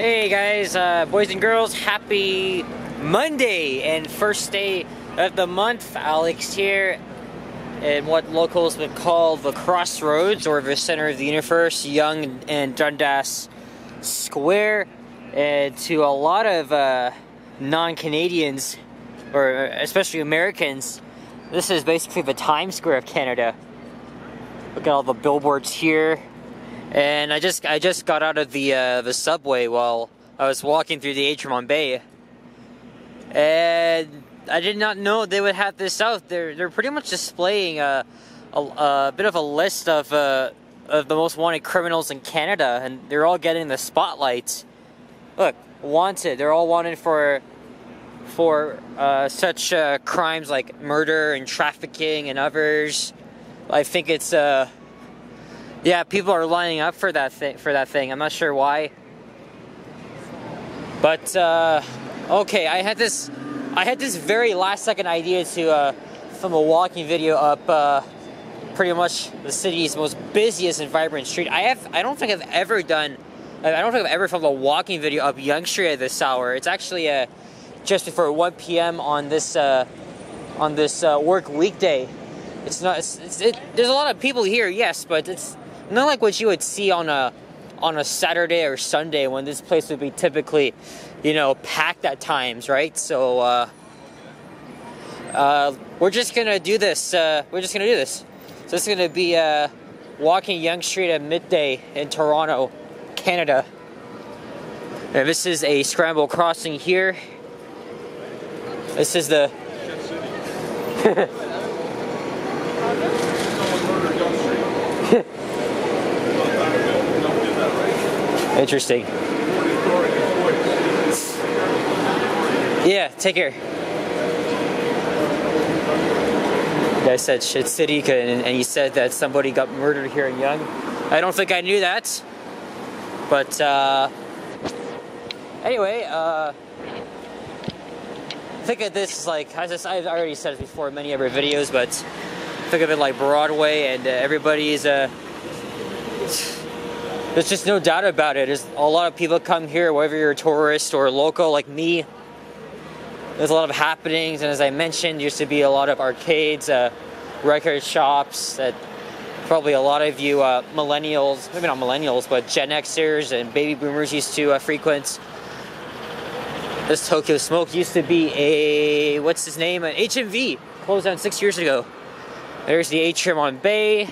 Hey guys, boys and girls, happy Monday and first day of the month. Alex here in what locals would call the crossroads or the center of the universe, Yonge and Dundas Square. And to a lot of non-Canadians, or especially Americans, this is basically the Times Square of Canada. Look at all the billboards here. And I just got out of the subway while I was walking through the atrium on Bay, and I did not know they would have this out. They're pretty much displaying a bit of a list of the most wanted criminals in Canada, and they're all getting the spotlight. Look, wanted. They're all wanted for such crimes like murder and trafficking and others. I think it's yeah, people are lining up for that thing. I'm not sure why, but okay. I had this very last second idea to film a walking video up pretty much the city's most busiest and vibrant street. I don't think I've ever filmed a walking video up Yonge Street at this hour. It's actually just before 1 p.m. on this work weekday. It's not. There's a lot of people here, yes, but it's not like what you would see on a Saturday or Sunday when this place would be typically, packed at times, right? So we're just gonna do this. So this is gonna be walking Yonge Street at midday in Toronto, Canada. And this is a scramble crossing here. This is the. Interesting. Yeah, take care. I said shit city, and he said that somebody got murdered here in Yonge. I don't think I knew that, but anyway, think of this like I've already said it before in many other videos, but think of it like Broadway, and everybody's there's just no doubt about it. There's a lot of people come here, whether you're a tourist or a local like me. There's a lot of happenings, and as I mentioned, used to be a lot of arcades, record shops that probably a lot of you millennials, maybe not millennials, but Gen Xers and baby boomers used to frequent. This Tokyo Smoke used to be a, what's his name? An HMV, closed down 6 years ago. There's the atrium on Bay.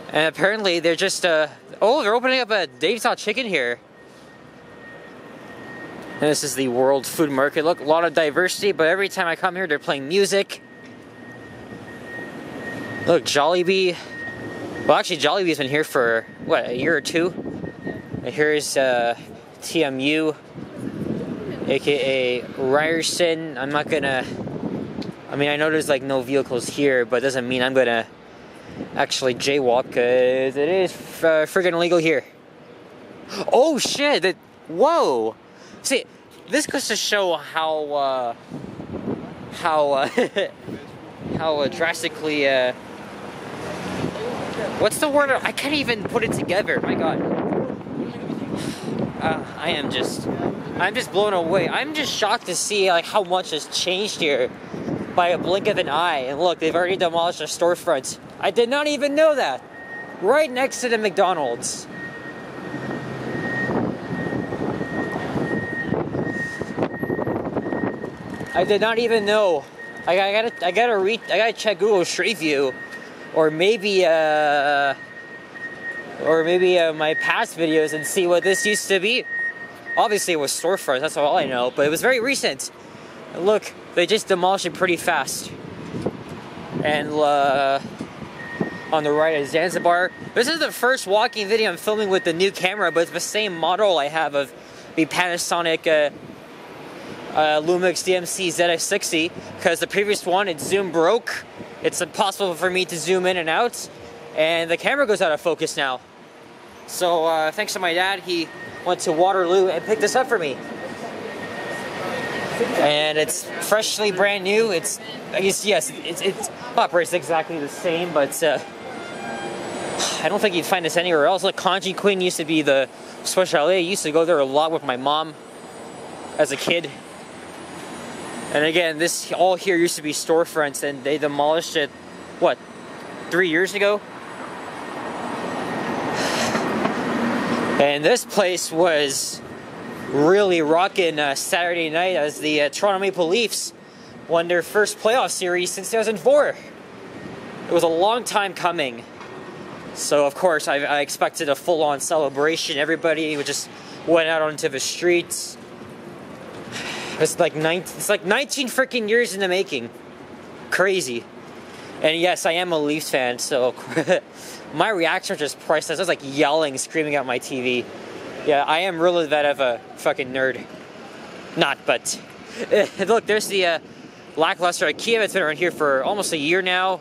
And apparently they're just, they're opening up a Dave's Hot Chicken here. And this is the World Food Market. Look, a lot of diversity, but every time I come here, they're playing music. Look, Jollibee. Well, actually, Jollibee's been here for, what, a year or two? And here's TMU, aka Ryerson. I'm not gonna, I know there's like no vehicles here, but it doesn't mean I'm gonna actually jaywalk, because it is friggin' illegal here. Oh shit! Whoa! See, this goes to show how drastically what's the word? I can't even put it together. My God, I'm just blown away. I'm just shocked to see like how much has changed here by a blink of an eye. And look, they've already demolished their storefront. I did not even know that. Right next to the McDonald's. I did not even know. I gotta check Google Street View, or maybe my past videos and see what this used to be. Obviously, it was storefront. That's all I know. But it was very recent. And look, they just demolished it pretty fast. And on the right is Zanzibar. This is the first walking video I'm filming with the new camera, but it's the same model I have of the Panasonic Lumix DMC ZX60, because the previous one, its zoom broke. It's impossible for me to zoom in and out, and the camera goes out of focus now. So thanks to my dad, he went to Waterloo and picked this up for me. And it's freshly brand new. It's, I guess, yes, it operates exactly the same, but I don't think you'd find this anywhere else. Like, Kanji Queen used to be the specialty. I used to go there a lot with my mom as a kid. And again, this all here used to be storefronts, and they demolished it, what, 3 years ago? And this place was really rocking Saturday night as the Toronto Maple Leafs won their first playoff series since 2004. It was a long time coming. So of course I expected a full-on celebration. Everybody just went out onto the streets. It's like 19 freaking years in the making. Crazy. And yes, I am a Leafs fan, so my reaction was just priceless. I was like yelling, screaming at my TV. Yeah, I am really that of a fucking nerd. Not, but look, there's the lackluster IKEA that's been around here for almost a year now.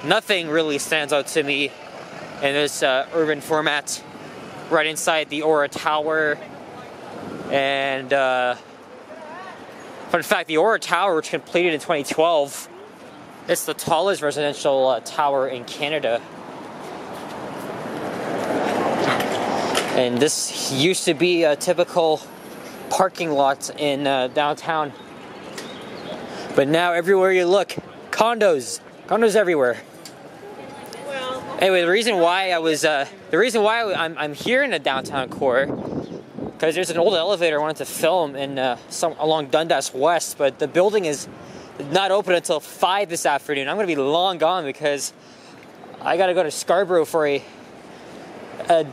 Nothing really stands out to me in this urban format. Right inside the Aura Tower. And fun fact, the Aura Tower, which completed in 2012, it's the tallest residential tower in Canada. And this used to be a typical parking lot in downtown. But now everywhere you look, condos everywhere. Anyway, the reason why I'm here in the downtown core, because there's an old elevator I wanted to film in along Dundas West, but the building is not open until 5 this afternoon. I'm gonna be long gone because I gotta go to Scarborough for a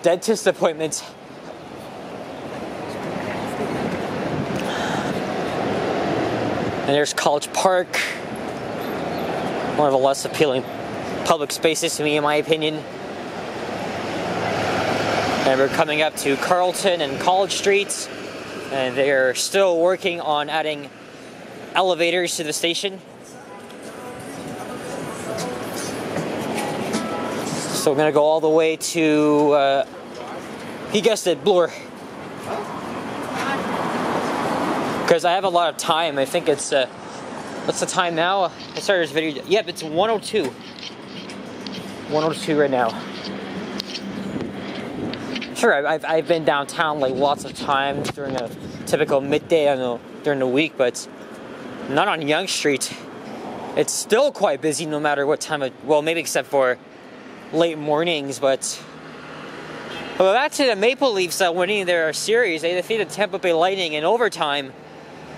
dentist appointment. And there's College Park, one of the less appealing public spaces to me, in my opinion. And we're coming up to Carlton and College Streets, and they're still working on adding elevators to the station. So we're gonna go all the way to, he guessed it, Bloor. Because I have a lot of time. I think it's, what's the time now? I started this video, yep, it's 1:02. 1:02 right now. Sure, I've been downtown like lots of times during a typical midday during the week, but not on Yonge Street. It's still quite busy no matter what time well, maybe except for late mornings, but back to the Maple Leafs winning their series. They defeated Tampa Bay Lightning in overtime.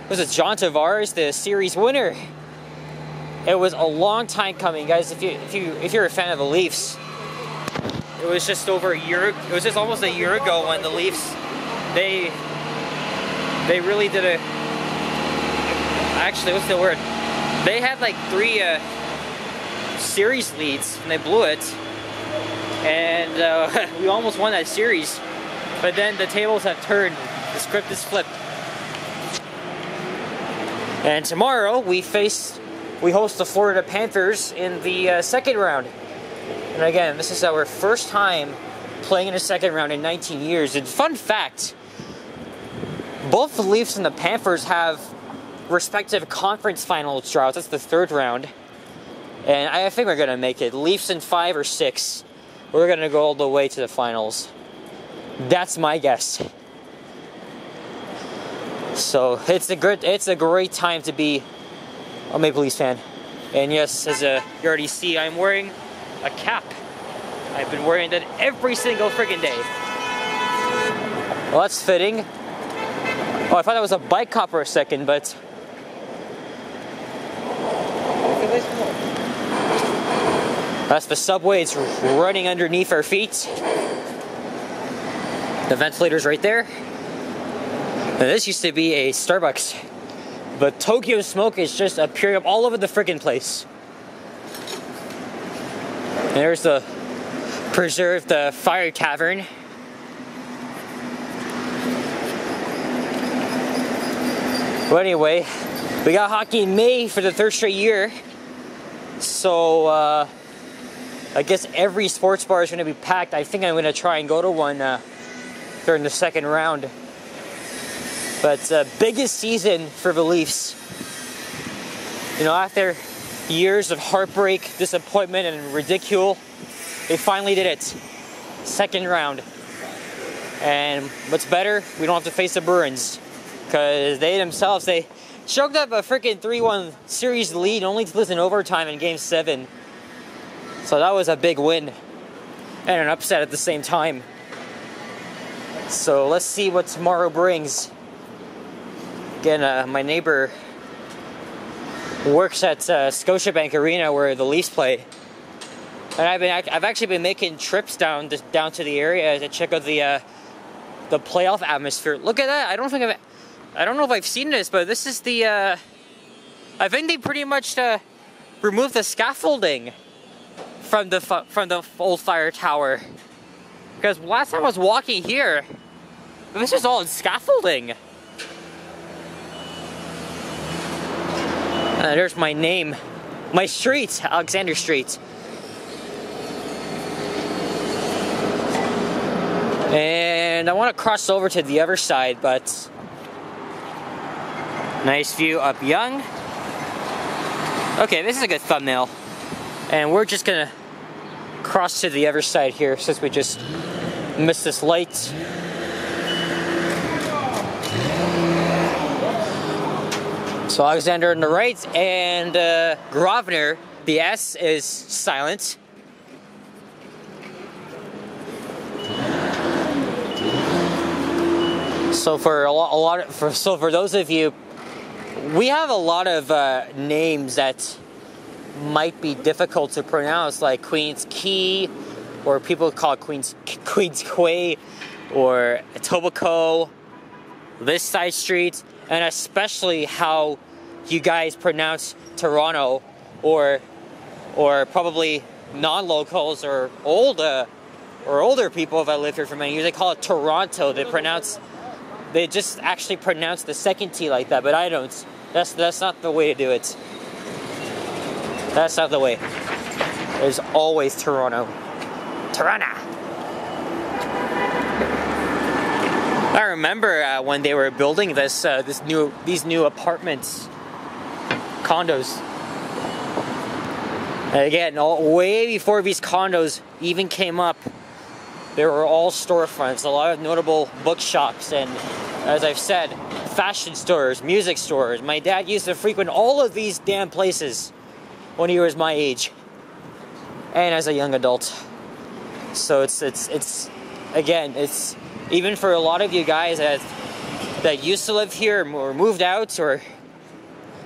It was John Tavares, the series winner. It was a long time coming, guys. If you're a fan of the Leafs, it was just over a year. It was just almost a year ago when the Leafs they really did a. Actually, what's the word? They had like 3 series leads and they blew it, and we almost won that series. But then the tables have turned. The script is flipped. And tomorrow we host the Florida Panthers in the second round. And again, this is our first time playing in a second round in 19 years. And fun fact, both the Leafs and the Panthers have respective conference finals droughts. That's the third round. And I think we're going to make it. Leafs in 5 or 6. We're going to go all the way to the finals. That's my guess. So it's a great time to be a Maple Leafs fan. And yes, as you already see, I'm wearing a cap. I've been wearing that every single friggin' day. Well, that's fitting. Oh, I thought that was a bike cop for a second, but that's the subway. It's running underneath our feet. The ventilator's right there. And this used to be a Starbucks. But Tokyo smoke is just appearing up all over the friggin' place. And there's the preserved fire tavern. But anyway, we got hockey in May for the 3rd straight year. So I guess every sports bar is going to be packed. I think I'm going to try and go to one during the second round. But biggest season for the Leafs. You know, after years of heartbreak, disappointment, and ridicule, They finally did it. Second round. And what's better, we don't have to face the Bruins. Because they themselves, they choked up a freaking 3-1 series lead only to lose in overtime in Game 7. So that was a big win. And an upset at the same time. So let's see what tomorrow brings. Again, my neighbor works at Scotiabank Arena where the Leafs play. And I've actually been making trips down to the area to check out the playoff atmosphere. Look at that! I don't know if I've seen this, but this is the. I think they pretty much removed the scaffolding from the old fire tower. Because last time I was walking here, this is all in scaffolding. There's my name, my street, Alexander Street. And I want to cross over to the other side, but nice view up Yonge. Okay, this is a good thumbnail. And we're just gonna cross to the other side here since we just missed this light. So Alexander on the right, and Grosvenor, the S is silent. So for those of you, we have a lot of names that might be difficult to pronounce, like Queen's Quay, or people call it Queen's Quay, or Etobicoke, this side street, and especially how you guys pronounce Toronto, or probably non-locals or older people that lived here for many years. They call it Toronto. They just actually pronounce the second T like that, but I don't. That's not the way to do it. That's not the way. There's always Toronto. Toronto. I remember when they were building these new apartments, condos. And again, way before these condos even came up, there were all storefronts, a lot of notable bookshops, and as I've said, fashion stores, music stores. My dad used to frequent all of these damn places when he was my age, and as a young adult. So it's again, it's even for a lot of you guys that used to live here or moved out or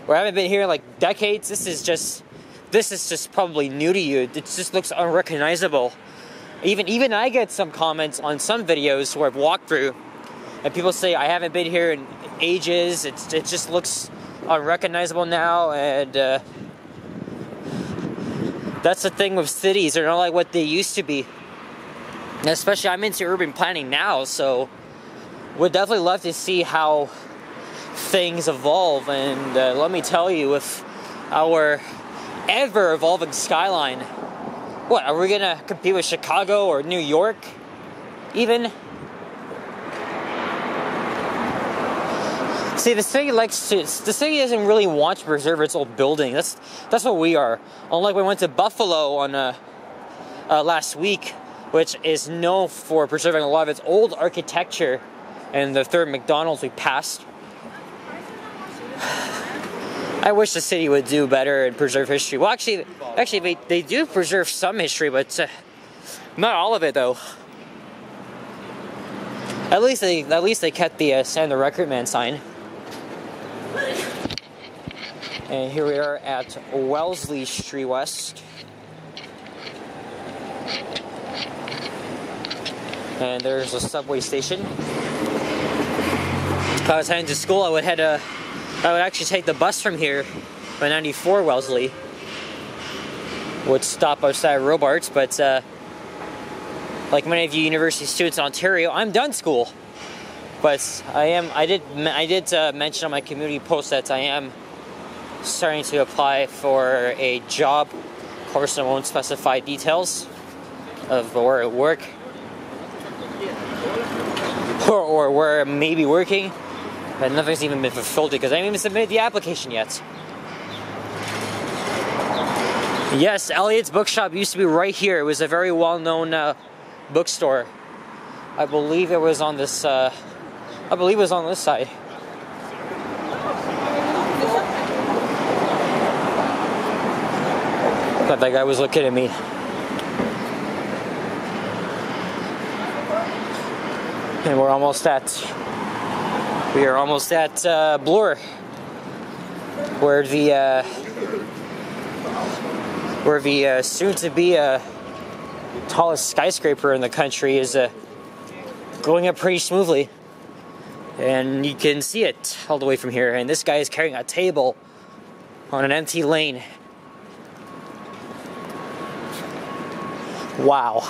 haven't been here in like decades. This is just probably new to you. It just looks unrecognizable. Even I get some comments on some videos where I've walked through, and people say I haven't been here in ages. It just looks unrecognizable now, and that's the thing with cities. They're not like what they used to be. And especially, I'm into urban planning now, so would definitely love to see how things evolve. And let me tell you, with our ever-evolving skyline, what, are we gonna compete with Chicago or New York, even? See, the city doesn't really want to preserve its old building. That's what we are. Unlike we went to Buffalo on last week, which is known for preserving a lot of its old architecture, and the third McDonald's we passed. I wish the city would do better and preserve history. Well, actually, they do preserve some history, but not all of it, though. At least they kept the Sam the Record Man sign. And here we are at Wellesley Street West. And there's a subway station. If I was heading to school, I would actually take the bus from here by 94 Wellesley. Would stop outside Robarts, but like many of you university students in Ontario, I'm done school. But I did mention on my community post that I am starting to apply for a job. Of course, I won't specify details of where I work or where I may be working. But nothing's even been fulfilled because I haven't even submitted the application yet. Yes, Elliot's Bookshop used to be right here. It was a very well-known bookstore. I believe it was on this. I believe it was on this side. Thought that guy was looking at me. And we're almost at. We are almost at Bloor, where the soon-to-be tallest skyscraper in the country is going up pretty smoothly, and you can see it all the way from here. And this guy is carrying a table on an empty lane. Wow.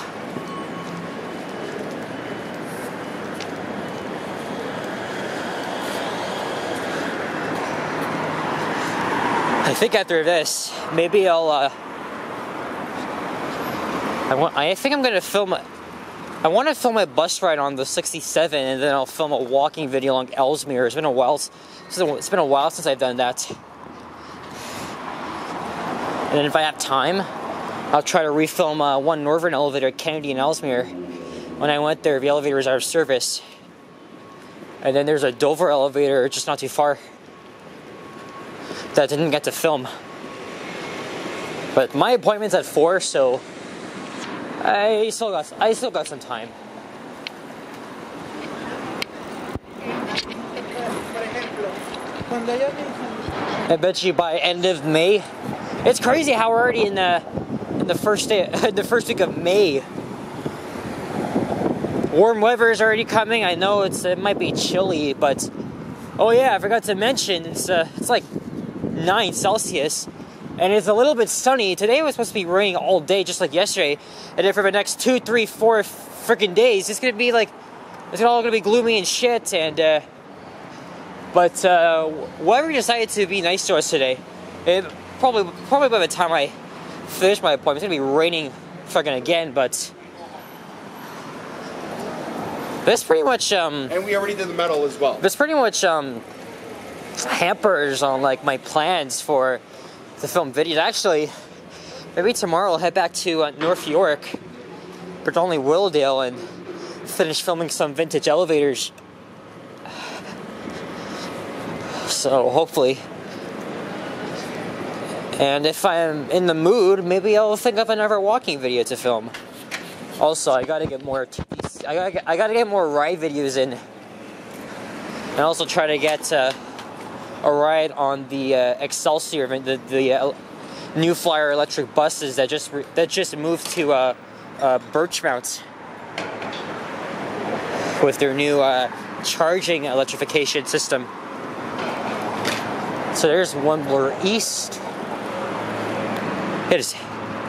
I think after this, maybe I'll I think I'm gonna film. I want to film a bus ride on the 67, and then I'll film a walking video along Ellesmere. It's been a while. It's been a while since I've done that. And then if I have time, I'll try to refilm one Northern elevator at Kennedy and Ellesmere. When I went there, the elevator was out of service. And then there's a Dover elevator just not too far that I didn't get to film. But my appointment's at 4, so I still got some time. I bet you by end of May. It's crazy how we're already in the first day, the first week of May. Warm weather is already coming. I know it might be chilly, but oh yeah, I forgot to mention it's like 9 Celsius. And it's a little bit sunny. Today it was supposed to be raining all day, just like yesterday. And then for the next 2, 3, 4 freaking days, it's gonna be like, it's all gonna be gloomy and shit. And but weather decided to be nice to us today. It probably by the time I finish my appointment, it's gonna be raining fucking again. But this pretty much and we already did the metal as well. This pretty much hampers on like my plans for the film videos. Actually, maybe tomorrow I'll head back to North York, but only Willowdale, and finish filming some vintage elevators. So hopefully, and if I'm in the mood, maybe I'll think of another walking video to film. Also, I gotta get more I gotta get more ride videos in, and also try to get a ride on the Excelsior, the New Flyer electric buses that just moved to Birchmount with their new charging electrification system. So there's one Bloor East. It is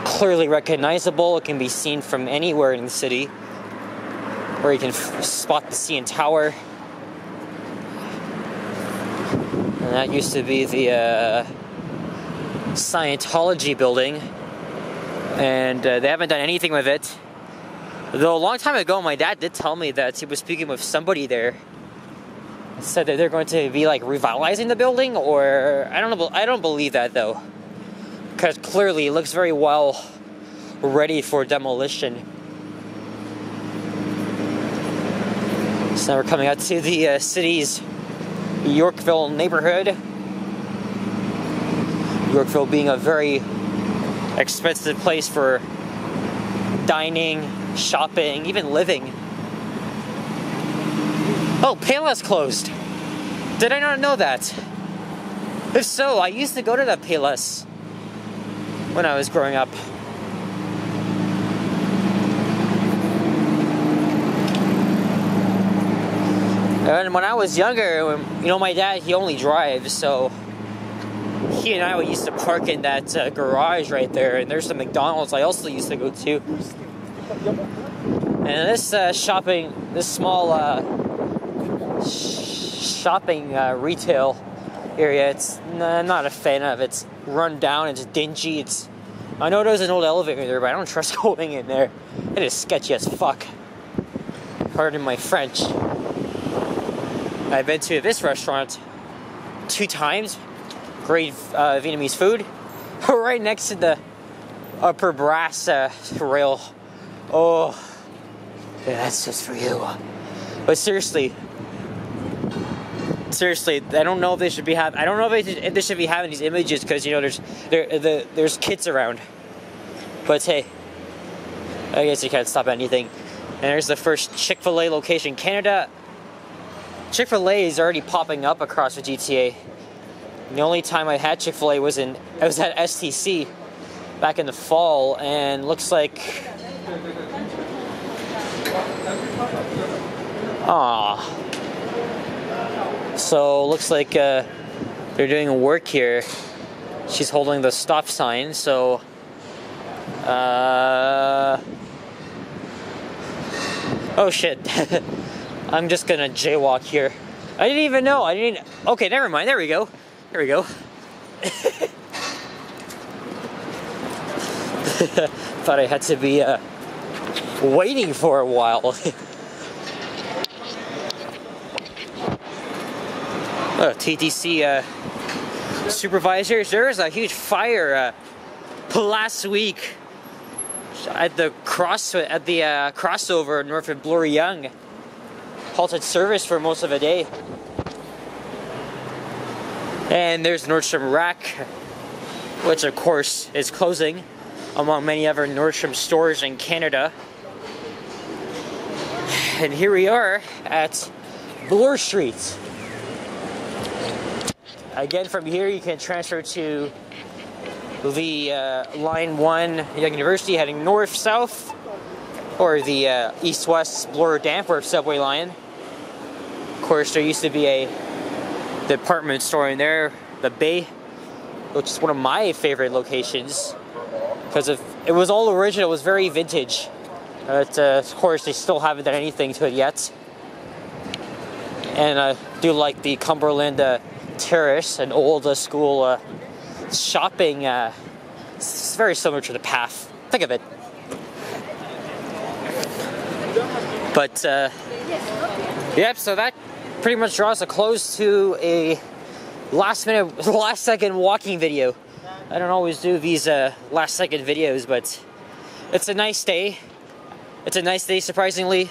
clearly recognizable. It can be seen from anywhere in the city, where you can spot the CN Tower. And that used to be the Scientology building, and they haven't done anything with it. Though a long time ago, my dad did tell me that he was speaking with somebody there. Said that they're going to be like revitalizing the building, or I don't know. I don't believe that though, because clearly it looks very well ready for demolition. So now we're coming out to the city's Yorkville neighborhood. Yorkville being a very expensive place for dining, shopping, even living. Oh, Payless closed. Did I not know that? If so, I used to go to that Payless when I was growing up. And when I was younger, you know, my dad, he only drives, so he and I used to park in that garage right there, and there's the McDonald's I also used to go to. And this small shopping retail area, I'm not a fan of. It's run down, it's dingy, I know there's an old elevator there, but I don't trust going in there. It is sketchy as fuck. Pardon my French. I've been to this restaurant 2 times. Great Vietnamese food. Right next to the upper brass rail. Oh, yeah, that's just for you. But seriously, I don't know if they should be having. I don't know if they should be having these images because, you know, there's kids around. But hey, I guess you can't stop anything. And there's the first Chick-fil-A location in Canada. Chick-fil-A is already popping up across the GTA. The only time I had Chick-fil-A was at STC back in the fall, and looks like so looks like they're doing work here. She's holding the stop sign, so oh shit. I'm just gonna jaywalk here. I didn't even know. Okay, never mind. There we go. Thought I had to be waiting for a while. TTC supervisors. There was a huge fire last week at the crossover north of Bloor Yonge. Halted service for most of the day. And there's Nordstrom Rack, which of course is closing, among many other Nordstrom stores in Canada. And here we are at Bloor Street. Again, from here you can transfer to the Line 1 Yonge University heading north-south, or the east-west Bloor Danforth subway line. Of course, there used to be a department store in there, the Bay, which is one of my favorite locations because it was all original. It was very vintage. But of course, they still haven't done anything to it yet. And I do like the Cumberland Terrace, an old school shopping. It's very similar to the Path. Think of it. But yep. So that pretty much draws a close to a last second walking video. I don't always do these last second videos, but it's a nice day. It's a nice day, surprisingly.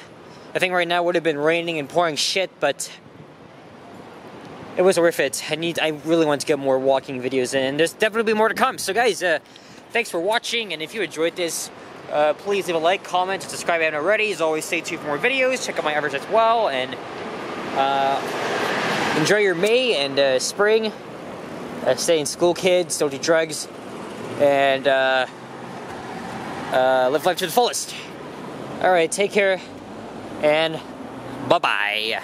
I think right now it would have been raining and pouring shit, but it was worth it. I really want to get more walking videos in, and there's definitely more to come. So guys, thanks for watching, and if you enjoyed this, please leave a like, comment, subscribe if you haven't already. As always, stay tuned for more videos. Check out my others as well, and enjoy your May and spring. Stay in school, kids. Don't do drugs, and live life to the fullest. All right, take care, and bye-bye.